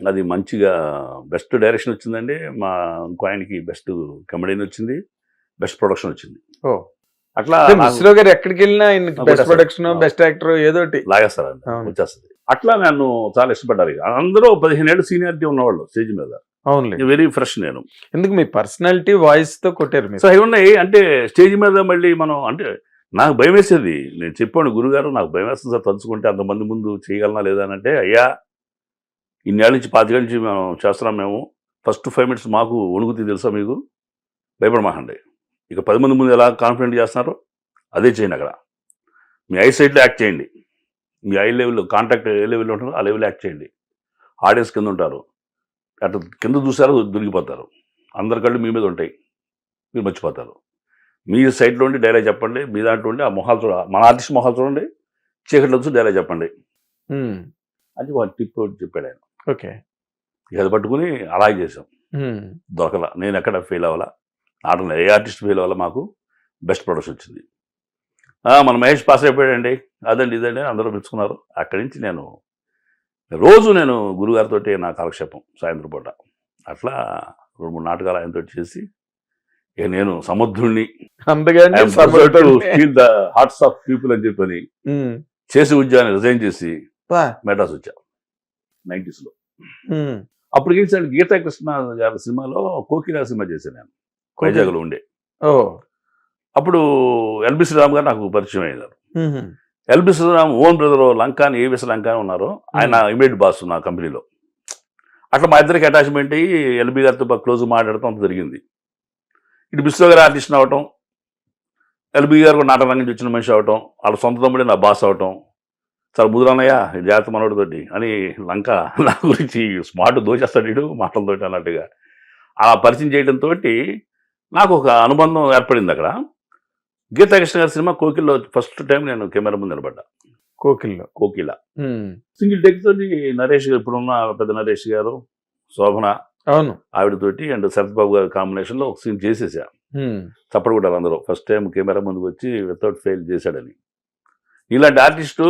అది మంచిగా best direction వచ్చిందండి. మా ఇంకో ఆయనకి బెస్ట్ కమెడియన్ వచ్చింది, బెస్ట్ ప్రొడక్షన్ వచ్చింది. ఓ అట్లా మిశ్రో గారు ఎక్కడికి వెళ్ళినా బెస్ట్ ప్రొడక్షన్, బెస్ట్ యాక్టర్ ఏదోటి లాగేస్తారండి, వచ్చేస్తుంది. అట్లా నన్ను చాలా ఇష్టపడ్డారు. అందరూ 15 ఏళ్ళు సీనియారిటీ ఉన్నవాళ్ళు స్టేజ్ మీద. అవునులే, వెరీ ఫ్రెష్ నేను. ఎందుకు మీ పర్సనాలిటీ వాయిస్ తో కొట్టారు మీరు. సో అవి ఉన్నాయి అంటే స్టేజ్ మీద మళ్ళీ మనం అంటే నాకు భయం వేసేది. నేను చెప్పాను గురుగారు నాకు భయం వేస్తుంది సార్ తలుచుకుంటే అంతమంది ముందు చేయగలనా లేదా అని. అంటే అయ్యా ఇన్నేళ్ళ నుంచి 25 నుంచి మేము చేస్తున్నాం, మేము ఫస్ట్ 5 minutes మాకు వణుకుతుంది తెలుసా మీకు, భయపడమాకండి. ఇక 10 మంది ముందు ఎలా కాన్ఫిడెంట్ చేస్తున్నారో అదే చేయండి. అక్కడ మీ ఐ సైడ్లో యాక్ట్ చేయండి, మీ ఐ లెవెల్లో కాంటాక్ట్ ఏ లెవెల్లో ఉంటారో ఆ లెవెల్లో యాక్ట్ చేయండి. ఆడియన్స్ కింద ఉంటారు, అటు కింద చూసారో దొరికిపోతారు, అందరి కళ్ళు మీ మీద ఉంటాయి, మీరు మర్చిపోతారు. మీ సైడ్లో ఉండి డైలాగ్ చెప్పండి, మీ దాంట్లో ఉండి ఆ మొహాలు చూడ, మన ఆర్టిస్ట్ మొహాలు చూడండి, చీకట్లో వచ్చి డైలాగ్ చెప్పండి అని వాడు టిప్ చెప్పాడు ఆయన. ఓకే, ఇక అది పట్టుకుని అలాగే చేసాం. దొరకలా, నేను ఎక్కడ ఫెయిల్ అవ్వాలా, ఆటలో ఏ ఆర్టిస్ట్ ఫెయిల్ అవ్వాలా, మాకు బెస్ట్ ప్రొడక్షన్ వచ్చింది. మన మహేష్ పాస్ అయిపోయాడండి, అదండి ఇదండి అందరూ మెచ్చుకున్నారు. అక్కడి నుంచి నేను రోజు గురుగారితో నా కాలక్షేపం సాయంత్రం పూట. అట్లా 2-3 నాటకాలు ఆయనతో చేసి ఇక నేను సముద్రుణ్ణి feel the hearts of people అని చెప్పని చేసి ఉద్యోగాన్ని రిజైన్ చేసి మెడ్రాస్ వచ్చా 90s లో. అప్పుడు ఏం సార్ గీతా కృష్ణ గారి సినిమాలో కోకిలా సినిమా చేశాను నేను, వైజాగ్లో ఉండే. అప్పుడు ఎల్బి శ్రీరామ్ గారు నాకు పరిచయం అయ్యారు. LB Sriram own brother Lankani, AVS Lankani ఉన్నారు, ఆయన ఇమీడియట్ బాస్ నా కంపెనీలో. అట్లా మా ఇద్దరికి అటాచ్మెంట్ అయ్యి ఎల్బి గారితో క్లోజ్ మాట్లాడటం అంత జరిగింది. ఇటు బిశ్వ గారు ఆర్టిస్ట్ అవటం, ఎల్బి గారు కూడా నాటక రంగం నుంచి వచ్చిన మనిషి అవటం, వాళ్ళ సొంత తమ్ముడే నా బాస్ అవటం, చాలా ముదురన్నయ్య జాగ్రత్త మనోడితోటి అని లంక నా గురించి స్మార్ట్ దోచేస్తాడు వీడు మాటలతోటి అన్నట్టుగా అలా పరిచయం చేయడంతో నాకు ఒక అనుబంధం ఏర్పడింది అక్కడ. గీతా కృష్ణ గారి సినిమా కోకిల్లో ఫస్ట్ టైం నేను కెమెరా ముందు నిలబడ్డా. కోకిల సింగిల్ టేక్ తోటి నరేష్ గారు, ఇప్పుడున్న పెద్ద నరేష్ గారు, శోభన అవును ఆవిడతోటి అండ్ శరత్ బాబు గారి కాంబినేషన్లో ఒక సీన్ చేసేసా. తప్పడు కూడా అందరూ ఫస్ట్ టైం కెమెరా ముందుకు వచ్చి వితౌట్ ఫెయిల్ చేశాడని. ఇలాంటి ఆర్టిస్టు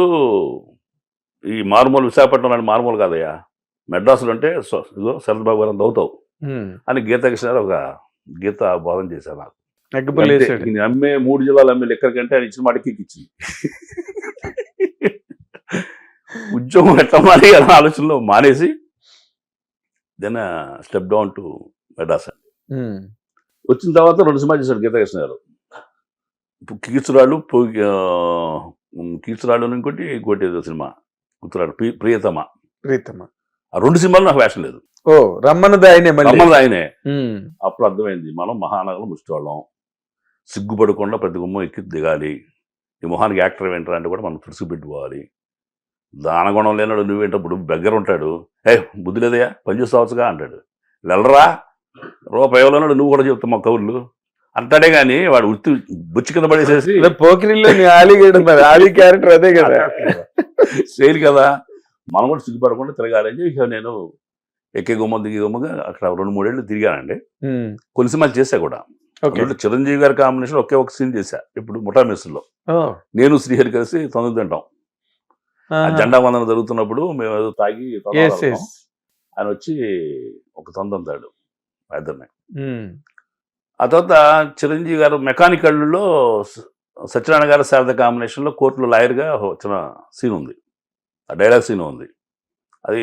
ఈ మారుమూలు విశాఖపట్నం లాంటి మారుమూలు కాదయ్యా, మెడ్రాసులు అంటే ఇదో శరత్ బాబు గారు అంత అవుతావు అని గీతా కృష్ణ గారు ఒక గీత బోధన చేశారు నాకు. అమ్మే 3 జిల్లాలు అమ్మే లెక్కల కంటే ఆయన ఇచ్చిన మాటకి ఇచ్చింది. ఉద్యోగం ఎట్లా మారి అన్న ఆలోచనలో మానేసి then step down to Madras అండి. వచ్చిన తర్వాత 2 సినిమాలు చేశాడు గీతా కృష్ణ గారు. కీర్చురాళ్ళు ఇంకోటి ఏదో సినిమా గుర్తురాడు, ప్రియతమ. ఆ 2 సినిమాలు నాకు వేషం లేదు. రమ్మన్నది ఆయనే. అప్పుడు అర్థమైంది మనం మహానగరం ముష్టోళ్ళం, సిగ్గుపడకుండా ప్రతి గుమ్మం ఎక్కి దిగాలి. ఈ మొహానికి యాక్టర్ ఏంటరా అంటే కూడా మనం తుడిసి పెట్టుకోవాలి. దానగుణం లేనాడు నువ్వేంటప్పుడు దగ్గర ఉంటాడు, బుద్ధి లేదయా పని చూస్తావచ్చుగా అంటాడు. వెళ్ళరా రూపాయి ఎవరన్నాడు నువ్వు కూడా చెప్తావు మా కవులు అంటాడే కానీ వాడు ఉత్తి బుచ్చి కింద పడేసేసి ఆలీ క్యారెక్టర్ అదే కదా సేల్ కదా, మనం కూడా సిగ్గుపడకుండా తిరగాలని ఇక నేను ఎక్కే గుమ్మం దిగే గుమ్మగా అక్కడ 2-3 ఏళ్ళు తిరిగానండి. కొన్ని సినిమాలు చేశా కూడా. చిరంజీవి గారి కాంబినేషన్ ఒకే ఒక సీన్ చేశా. ఇప్పుడు ముఠా మెస్సులో నేను శ్రీహరి కలిసి తొందర తింటాం. జెండా వందన జరుగుతున్నప్పుడు మేము ఏదో తాగి ఆయన వచ్చి ఒక తొందంతాడు ఇద్దరిని. ఆ తర్వాత చిరంజీవి గారు మెకానికల్లో సత్యనారాయణ గారి శారద కాంబినేషన్లో కోర్టులో లాయర్గా వచ్చిన సీన్ ఉంది, ఆ డైలాగ్ సీన్ ఉంది, అది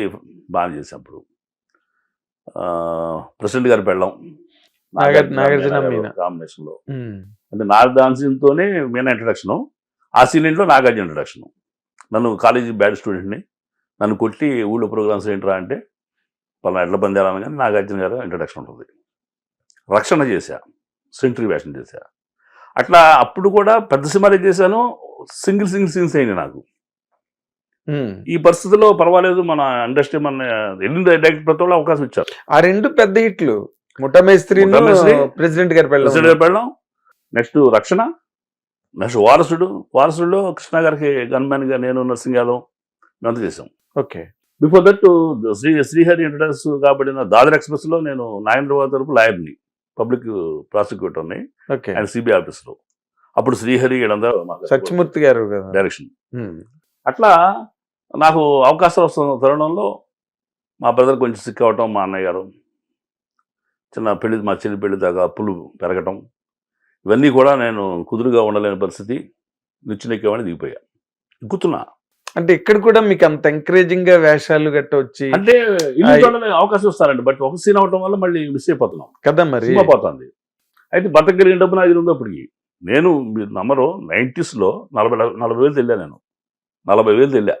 బాగా చేసినప్పుడు. ప్రెసిడెంట్ గారు పెళ్ళం కాంబినేషన్లో అంటే నాగార్జునతోనే మీనా ఇంట్రడక్షను, ఆ సీన్ ఇంట్లో నాగార్జున ఇంట్రడక్షను. నన్ను కాలేజీ బ్యాడ్ స్టూడెంట్ని నన్ను కొట్టి ఊళ్ళో ప్రోగ్రామ్స్ ఏంట్రా అంటే పలానా ఎడ్ల బందేరాను కానీ నాగార్జున గారు ఇంట్రడక్షన్ ఉంటుంది. రక్షణ చేశా, సెంట్రీ వేషన్ చేశా. అట్లా అప్పుడు కూడా పెద్ద సినిమాలు చేశాను, సింగిల్ సీన్స్ అయినాయి నాకు. ఈ పరిస్థితుల్లో పర్వాలేదు, మన ఇండస్ట్రీ మన వెళ్ళిన డైరెక్టర్ ప్రతి వాళ్ళు అవకాశం ఇచ్చారు. ఆ 2 పెద్ద హిట్లు, ముఠామేస్త్రి, ప్రెసిడెంట్ గారి పెళ్ళం, నెక్స్ట్ రక్షణ, నెక్స్ట్ వారసుడులో కృష్ణ గారికి గన్మ్యాన్ గా నేను నర్సింగ్ యాదవ్ అంతా చేసాం. Okay, before that Srihari introduce కాబడిన దాదర్ ఎక్స్ప్రెస్ లో నేను నాగేంద్రబాబు తరపు లాయర్ని, పబ్లిక్ ప్రాసిక్యూటర్ని ఆయన సిబిఐ ఆఫీస్లో. అప్పుడు శ్రీహరి సత్యమూర్తి గారు డైరెక్షన్. అట్లా నాకు అవకాశాలు వస్తున్న తరుణంలో మా బ్రదర్ కొంచెం సిక్ అవ్వటం, మా అన్నయ్య గారు చిన్న పెళ్లి, మా చెల్లి పెళ్లి దాకా అప్పులు పెరగటం, ఇవన్నీ కూడా నేను కుదురుగా ఉండలేని పరిస్థితి. నిచ్చెనెక్కేవాడిని, దిగిపోయా, ఎక్కుతున్నా. అంటే ఇక్కడ కూడా మీకు అంత ఎంకరేజింగ్ గా వేషాలు గట్ట వచ్చి అంటే ఇల్లు చూడడానికి అవకాశం ఇస్తారండి, బట్ ఒక సీన్ అవటం వల్ల మళ్ళీ మిస్ అయిపోతున్నాం కదా, మరి సినిమా పోతుంది. అయితే బతకగలిగిన డబ్బు నా దగ్గర ఉంది అప్పటికి. నేను, మీరు నమ్మరు, 90s లో 40,000 వెళ్ళా నేను. 40,000 వెళ్ళా,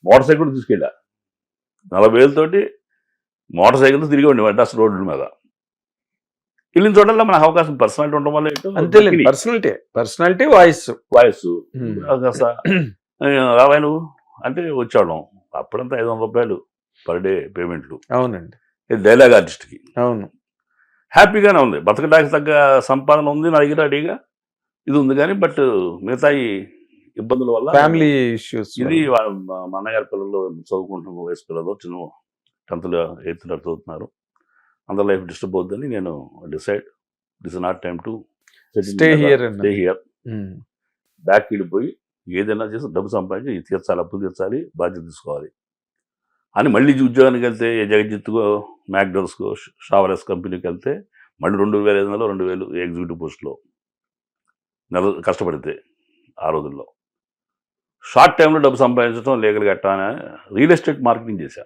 మోటార్ సైకిల్ తీసుకెళ్ళా. 40,000 తోటి మోటార్ సైకిల్తో తిరిగి ఉండి మెడ్రాస్ రోడ్ల మీద. ఇల్లు చూడాలి మనకు అవకాశం, పర్సనాలిటీ ఉండడం వల్ల అంతే. పర్సనాలిటీ వాయిస్ రావాయి నువ్వు అంటే వచ్చాడం. అప్పుడంతా 500 రూపాయలు పర్ డే పేమెంట్లు. అవునండి. డైలాగ్ ఆర్టిస్ట్కి. అవును. హ్యాపీగానే ఉంది, బతకడానికి తగ్గ సంపాదన ఉంది నా దగ్గర, రెడీగా ఇది ఉంది. కానీ బట్ మిగతా ఈ ఇబ్బందుల వల్ల, ఫ్యామిలీ ఇష్యూస్, ఇది మా అన్నగారి పిల్లలు చదువుకుంటున్న వయసు పిల్లలు, చిన్న 10th 8th చదువుతున్నారు, అందరి లైఫ్ డిస్టర్బ్ అవుతుందని నేను decide this not time to stay here. Back వెళ్ళిపోయి ఏదైనా చేసి డబ్బు సంపాదించి ఇది తీర్చాలి, అప్పులు తీర్చాలి, బాధ్యత తీసుకోవాలి అని మళ్ళీ ఉద్యోగానికి వెళ్తే, జగజిత్తుకో, మ్యాక్డోనల్స్కో, షావరెస్ కంపెనీకి వెళ్తే మళ్ళీ 2,500 2,000 ఎగ్జిక్యూటివ్ పోస్ట్లో నెల కష్టపడితే ఆ రోజుల్లో షార్ట్ టైంలో డబ్బు సంపాదించడం, లీగల్ కట్టాలని రియల్ ఎస్టేట్ మార్కెటింగ్ చేసి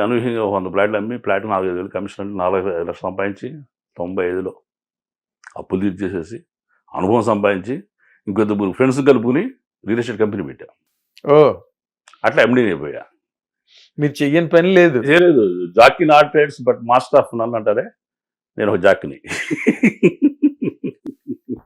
అనూహ్యంగా 100 ప్లాట్లు అమ్మి, ప్లాట్ 4,500 కమిషన్ అంటే 45 లక్షలు సంపాదించి 95లో అప్పులు తీర్చేసేసి అనుభవం సంపాదించి ఇంకొద్దు ఫ్రెండ్స్ కలుపుకుని రియల్ ఎస్టేట్ కంపెనీ పెట్టా. అట్లా ఎండీని అయిపోయా. మీరు చెయ్యని పని లేదు. Jack not trades but master of none అంటారే, నేను ఒక జాకిని.